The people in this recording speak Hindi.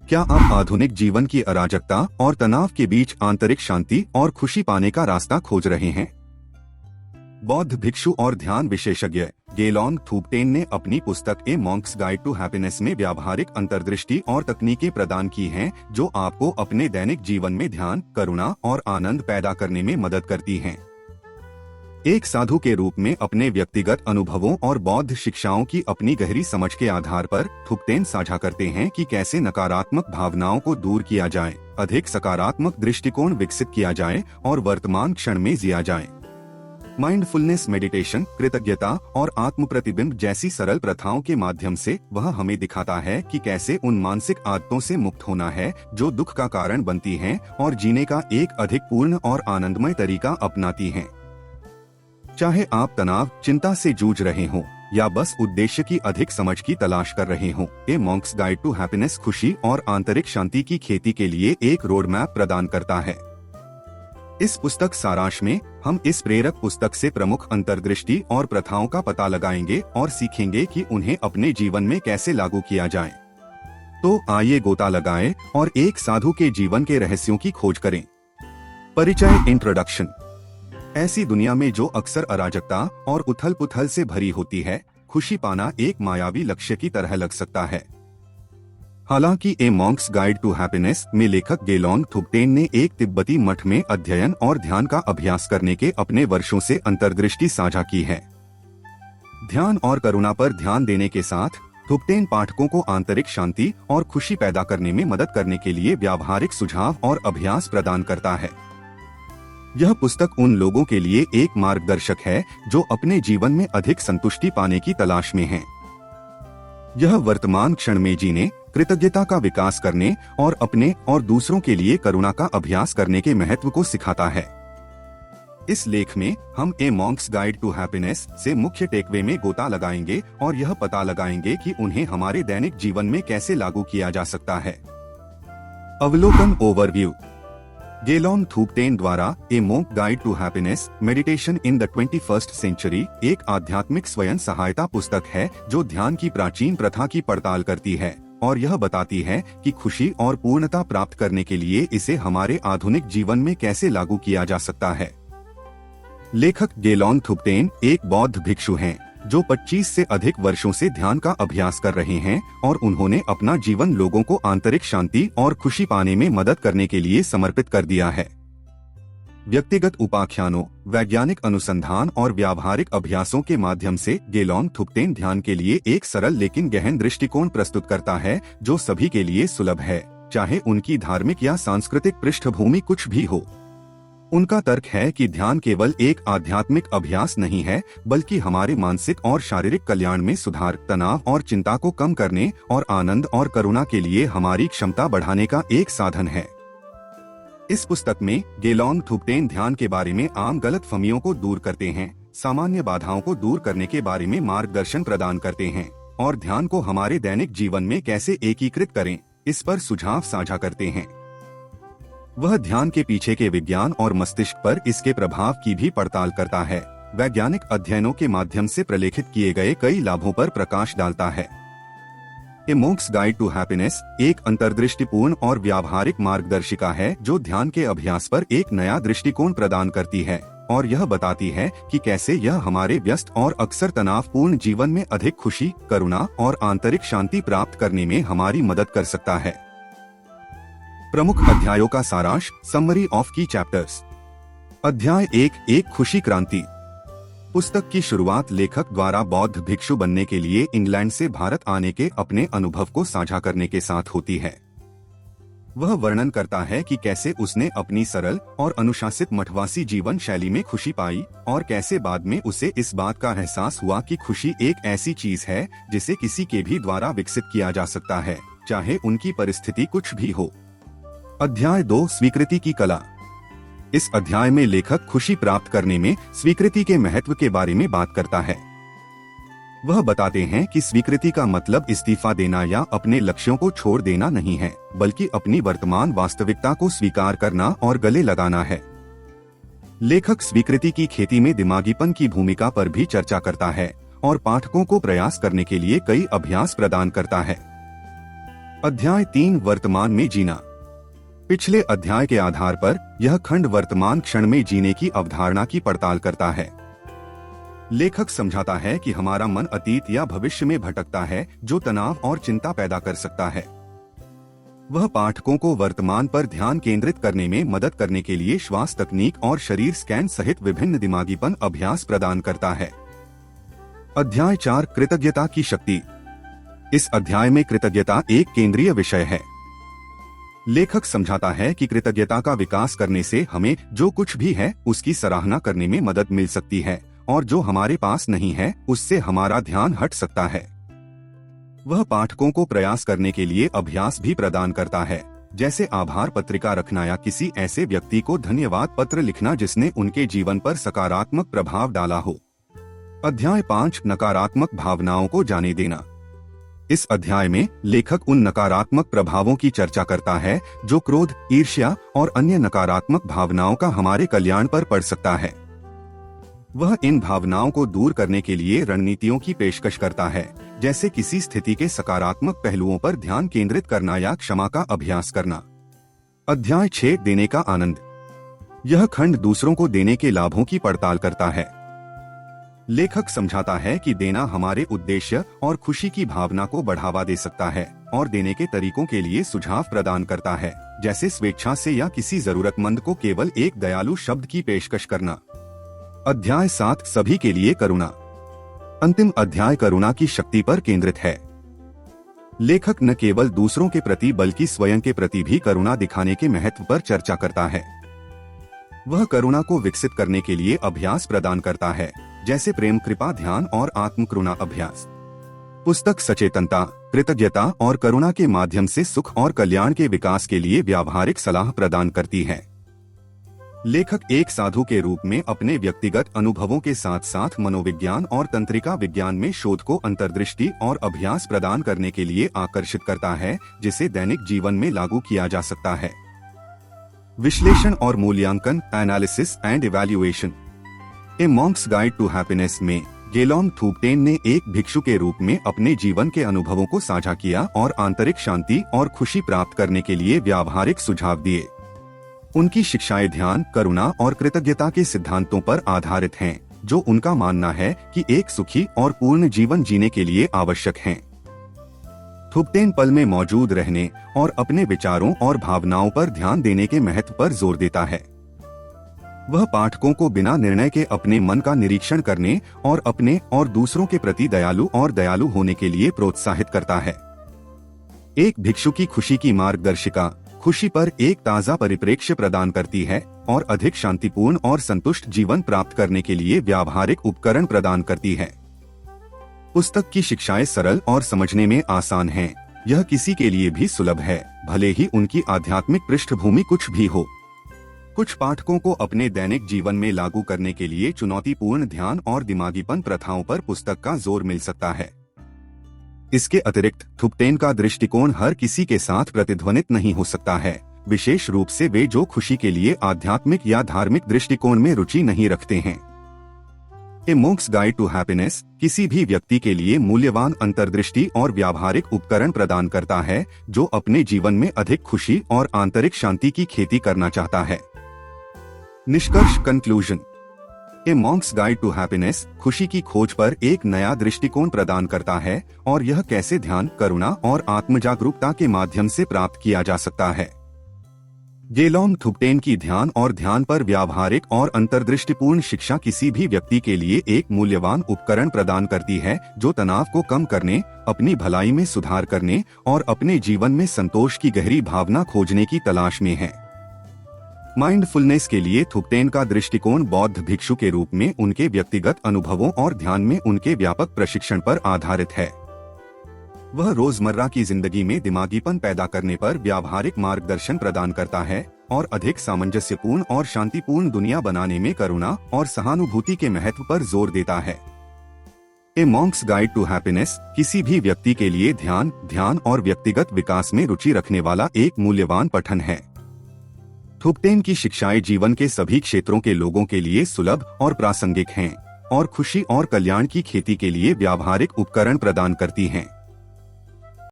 क्या आप आधुनिक जीवन की अराजकता और तनाव के बीच आंतरिक शांति और खुशी पाने का रास्ता खोज रहे हैं? बौद्ध भिक्षु और ध्यान विशेषज्ञ गेलोंग थुबटेन ने अपनी पुस्तक ए मॉन्क्स गाइड टू हैप्पीनेस में व्यावहारिक अंतर्दृष्टि और तकनीकें प्रदान की हैं, जो आपको अपने दैनिक जीवन में ध्यान, करुणा और आनंद पैदा करने में मदद करती हैं। एक साधु के रूप में अपने व्यक्तिगत अनुभवों और बौद्ध शिक्षाओं की अपनी गहरी समझ के आधार पर थुबटेन साझा करते हैं कि कैसे नकारात्मक भावनाओं को दूर किया जाए, अधिक सकारात्मक दृष्टिकोण विकसित किया जाए और वर्तमान क्षण में जिया जाए। माइंडफुलनेस मेडिटेशन, कृतज्ञता और आत्म प्रतिबिंब जैसी सरल प्रथाओं के माध्यम से वह हमें दिखाता है कि कैसे उन मानसिक आदतों से मुक्त होना है जो दुख का कारण बनती हैं और जीने का एक अधिक पूर्ण और आनंदमय तरीका अपनाती हैं। चाहे आप तनाव, चिंता से जूझ रहे हों या बस उद्देश्य की अधिक समझ की तलाश कर रहे हों, ए मॉन्क्स गाइड टू हैप्पीनेस खुशी और आंतरिक शांति की खेती के लिए एक रोड मैप प्रदान करता है। इस पुस्तक सारांश में हम इस प्रेरक पुस्तक से प्रमुख अंतर्दृष्टि और प्रथाओं का पता लगाएंगे और सीखेंगे कि उन्हें अपने जीवन में कैसे लागू किया जाए। तो आइए गोता लगाएं और एक साधु के जीवन के रहस्यों की खोज करें। परिचय, इंट्रोडक्शन। ऐसी दुनिया में जो अक्सर अराजकता और उथल-पुथल से भरी होती है, खुशी पाना एक मायावी लक्ष्य की तरह लग सकता है। हालांकि ए मॉन्क्स गाइड टू हैप्पीनेस में लेखक गेलोंग थुबटेन ने एक तिब्बती मठ में अध्ययन और ध्यान का अभ्यास करने के अपने वर्षों से अंतर्दृष्टि साझा की है। ध्यान और करुणा पर ध्यान देने के साथ थुबटेन पाठकों को आंतरिक शांति और खुशी पैदा करने में मदद करने के लिए व्यावहारिक सुझाव और अभ्यास प्रदान करता है। यह पुस्तक उन लोगों के लिए एक मार्गदर्शक है जो अपने जीवन में अधिक संतुष्टि पाने की तलाश में हैं। यह वर्तमान क्षण में जीने, कृतज्ञता का विकास करने और अपने और दूसरों के लिए करुणा का अभ्यास करने के महत्व को सिखाता है। इस लेख में हम ए मॉन्क्स गाइड टू हैप्पीनेस से मुख्य टेकवे में गोता लगाएंगे और यह पता लगाएंगे कि उन्हें हमारे दैनिक जीवन में कैसे लागू किया जा सकता है। अवलोकन, ओवरव्यू। गेलोंग थुबटेन द्वारा a monk guide to happiness meditation in the 21st century एक आध्यात्मिक स्वयं सहायता पुस्तक है जो ध्यान की प्राचीन प्रथा की पड़ताल करती है और यह बताती है कि खुशी और पूर्णता प्राप्त करने के लिए इसे हमारे आधुनिक जीवन में कैसे लागू किया जा सकता है। लेखक गेलोंग थुबटेन एक बौद्ध भिक्षु हैं जो 25 से अधिक वर्षों से ध्यान का अभ्यास कर रहे हैं और उन्होंने अपना जीवन लोगों को आंतरिक शांति और खुशी पाने में मदद करने के लिए समर्पित कर दिया है। व्यक्तिगत उपाख्यानों, वैज्ञानिक अनुसंधान और व्यावहारिक अभ्यासों के माध्यम से गेलोंग थुबटेन ध्यान के लिए एक सरल लेकिन गहन दृष्टिकोण प्रस्तुत करता है जो सभी के लिए सुलभ है, चाहे उनकी धार्मिक या सांस्कृतिक पृष्ठभूमि कुछ भी हो। उनका तर्क है कि ध्यान केवल एक आध्यात्मिक अभ्यास नहीं है, बल्कि हमारे मानसिक और शारीरिक कल्याण में सुधार, तनाव और चिंता को कम करने और आनंद और करुणा के लिए हमारी क्षमता बढ़ाने का एक साधन है। इस पुस्तक में गेलोंग थुबटेन ध्यान के बारे में आम गलतफहमियों को दूर करते हैं, सामान्य बाधाओं को दूर करने के बारे में मार्गदर्शन प्रदान करते हैं और ध्यान को हमारे दैनिक जीवन में कैसे एकीकृत करें, इस पर सुझाव साझा करते हैं। वह ध्यान के पीछे के विज्ञान और मस्तिष्क पर इसके प्रभाव की भी पड़ताल करता है, वैज्ञानिक अध्ययनों के माध्यम से प्रलेखित किए गए कई लाभों पर प्रकाश डालता है। ए मॉन्क्स गाइड टू हैप्पीनेस एक अंतर्दृष्टिपूर्ण और व्यावहारिक मार्गदर्शिका है जो ध्यान के अभ्यास पर एक नया दृष्टिकोण प्रदान करती है और यह बताती है कि कैसे यह हमारे व्यस्त और अक्सर तनावपूर्ण जीवन में अधिक खुशी, करुणा और आंतरिक शांति प्राप्त करने में हमारी मदद कर सकता है। प्रमुख अध्यायों का सारांश, समरी ऑफ की चैप्टर्स। अध्याय 1, एक खुशी क्रांति। पुस्तक की शुरुआत लेखक द्वारा बौद्ध भिक्षु बनने के लिए इंग्लैंड से भारत आने के अपने अनुभव को साझा करने के साथ होती है। वह वर्णन करता है कि कैसे उसने अपनी सरल और अनुशासित मठवासी जीवन शैली में खुशी पाई और कैसे बाद में उसे इस बात का एहसास हुआ कि खुशी एक ऐसी चीज है जिसे किसी के भी द्वारा विकसित किया जा सकता है, चाहे उनकी परिस्थिति कुछ भी हो। अध्याय 2, स्वीकृति की कला। इस अध्याय में लेखक खुशी प्राप्त करने में स्वीकृति के महत्व के बारे में बात करता है। वह बताते हैं कि स्वीकृति का मतलब इस्तीफा देना या अपने लक्ष्यों को छोड़ देना नहीं है, बल्कि अपनी वर्तमान वास्तविकता को स्वीकार करना और गले लगाना है। लेखक स्वीकृति की खेती में दिमागीपन की भूमिका पर भी चर्चा करता है और पाठकों को प्रयास करने के लिए कई अभ्यास प्रदान करता है। अध्याय 3 वर्तमान में जीना। पिछले अध्याय के आधार पर यह खंड वर्तमान क्षण में जीने की अवधारणा की पड़ताल करता है। लेखक समझाता है कि हमारा मन अतीत या भविष्य में भटकता है, जो तनाव और चिंता पैदा कर सकता है। वह पाठकों को वर्तमान पर ध्यान केंद्रित करने में मदद करने के लिए श्वास तकनीक और शरीर स्कैन सहित विभिन्न दिमागीपन अभ्यास प्रदान करता है। अध्याय 4 कृतज्ञता की शक्ति। इस अध्याय में कृतज्ञता एक केंद्रीय विषय है। लेखक समझाता है कि कृतज्ञता का विकास करने से हमें जो कुछ भी है उसकी सराहना करने में मदद मिल सकती है, और जो हमारे पास नहीं है उससे हमारा ध्यान हट सकता है। वह पाठकों को प्रयास करने के लिए अभ्यास भी प्रदान करता है, जैसे आभार पत्रिका रखना या किसी ऐसे व्यक्ति को धन्यवाद पत्र लिखना जिसने उनके जीवन पर सकारात्मक प्रभाव डाला हो। अध्याय 5 नकारात्मक भावनाओं को जाने देना। इस अध्याय में लेखक उन नकारात्मक प्रभावों की चर्चा करता है जो क्रोध, ईर्ष्या और अन्य नकारात्मक भावनाओं का हमारे कल्याण पर पड़ सकता है। वह इन भावनाओं को दूर करने के लिए रणनीतियों की पेशकश करता है, जैसे किसी स्थिति के सकारात्मक पहलुओं पर ध्यान केंद्रित करना या क्षमा का अभ्यास करना। अध्याय 6 देने का आनंद। यह खंड दूसरों को देने के लाभों की पड़ताल करता है। लेखक समझाता है कि देना हमारे उद्देश्य और खुशी की भावना को बढ़ावा दे सकता है, और देने के तरीकों के लिए सुझाव प्रदान करता है, जैसे स्वेच्छा से या किसी जरूरतमंद को केवल एक दयालु शब्द की पेशकश करना। अध्याय 7 सभी के लिए करुणा। अंतिम अध्याय करुणा की शक्ति पर केंद्रित है। लेखक न केवल दूसरों के प्रति बल्कि स्वयं के प्रति भी करुणा दिखाने के महत्व पर चर्चा करता है। वह करुणा को विकसित करने के लिए अभ्यास प्रदान करता है, जैसे प्रेम, कृपा, ध्यान और आत्मकरुणा अभ्यास। पुस्तक सचेतनता, कृतज्ञता और करुणा के माध्यम से सुख और कल्याण के विकास के लिए व्यावहारिक सलाह प्रदान करती है। लेखक एक साधु के रूप में अपने व्यक्तिगत अनुभवों के साथ साथ मनोविज्ञान और तंत्रिका विज्ञान में शोध को अंतर्दृष्टि और अभ्यास प्रदान करने के लिए आकर्षित करता है, जिसे दैनिक जीवन में लागू किया जा सकता है। विश्लेषण और मूल्यांकन, analysis and evaluation. A monk's guide to happiness में गेलोन थूपटेन ने एक भिक्षु के रूप में अपने जीवन के अनुभवों को साझा किया और आंतरिक शांति और खुशी प्राप्त करने के लिए व्यावहारिक सुझाव दिए। उनकी शिक्षाएं ध्यान, करुणा और कृतज्ञता के सिद्धांतों पर आधारित हैं, जो उनका मानना है कि एक सुखी और पूर्ण जीवन जीने के लिए आवश्यक हैं। थूपटेन पल में मौजूद रहने और अपने विचारों और भावनाओं पर ध्यान देने के महत्व पर जोर देता है। वह पाठकों को बिना निर्णय के अपने मन का निरीक्षण करने और अपने और दूसरों के प्रति दयालु होने के लिए प्रोत्साहित करता है। एक भिक्षु की खुशी की मार्गदर्शिका खुशी पर एक ताज़ा परिप्रेक्ष्य प्रदान करती है और अधिक शांतिपूर्ण और संतुष्ट जीवन प्राप्त करने के लिए व्यावहारिक उपकरण प्रदान करती है। पुस्तक की शिक्षाएं सरल और समझने में आसान हैं। यह किसी के लिए भी सुलभ है, भले ही उनकी आध्यात्मिक पृष्ठभूमि कुछ भी हो। कुछ पाठकों को अपने दैनिक जीवन में लागू करने के लिए चुनौतीपूर्ण ध्यान और दिमागीपन प्रथाओं पर पुस्तक का जोर मिल सकता है। इसके अतिरिक्त थूपटेन का दृष्टिकोण हर किसी के साथ प्रतिध्वनित नहीं हो सकता है, विशेष रूप से वे जो खुशी के लिए आध्यात्मिक या धार्मिक दृष्टिकोण में रुचि नहीं रखते हैं। ए मॉन्क्स गाइड टू हैप्पीनेस किसी भी व्यक्ति के लिए मूल्यवान अंतर्दृष्टि और व्यावहारिक उपकरण प्रदान करता है, जो अपने जीवन में अधिक खुशी और आंतरिक शांति की खेती करना चाहता है। निष्कर्ष, conclusion. A monk's guide to happiness खुशी की खोज पर एक नया दृष्टिकोण प्रदान करता है, और यह कैसे ध्यान, करुणा और आत्मजागरूकता के माध्यम से प्राप्त किया जा सकता है। गेलोन थूपटेन की ध्यान पर व्यावहारिक और अंतर्दृष्टिपूर्ण शिक्षा किसी भी व्यक्ति के लिए एक मूल्यवान उपकरण प्रदान करती है, जो तनाव को कम करने, अपनी भलाई में सुधार करने और अपने जीवन में संतोष की गहरी भावना खोजने की तलाश में है। माइंडफुलनेस के लिए थूपटेन का दृष्टिकोण बौद्ध भिक्षु के रूप में उनके व्यक्तिगत अनुभवों और ध्यान में उनके व्यापक प्रशिक्षण पर आधारित है। वह रोजमर्रा की जिंदगी में दिमागीपन पैदा करने पर व्यावहारिक मार्गदर्शन प्रदान करता है और अधिक सामंजस्यपूर्ण और शांतिपूर्ण दुनिया बनाने में करुणा और सहानुभूति के महत्व पर जोर देता है। ए मॉन्क्स गाइड टू हैप्पीनेस किसी भी व्यक्ति के लिए ध्यान और व्यक्तिगत विकास में रुचि रखने वाला एक मूल्यवान पठन है। थूपटेन की शिक्षाएं जीवन के सभी क्षेत्रों के लोगों के लिए सुलभ और प्रासंगिक हैं, और खुशी और कल्याण की खेती के लिए व्यावहारिक उपकरण प्रदान करती हैं।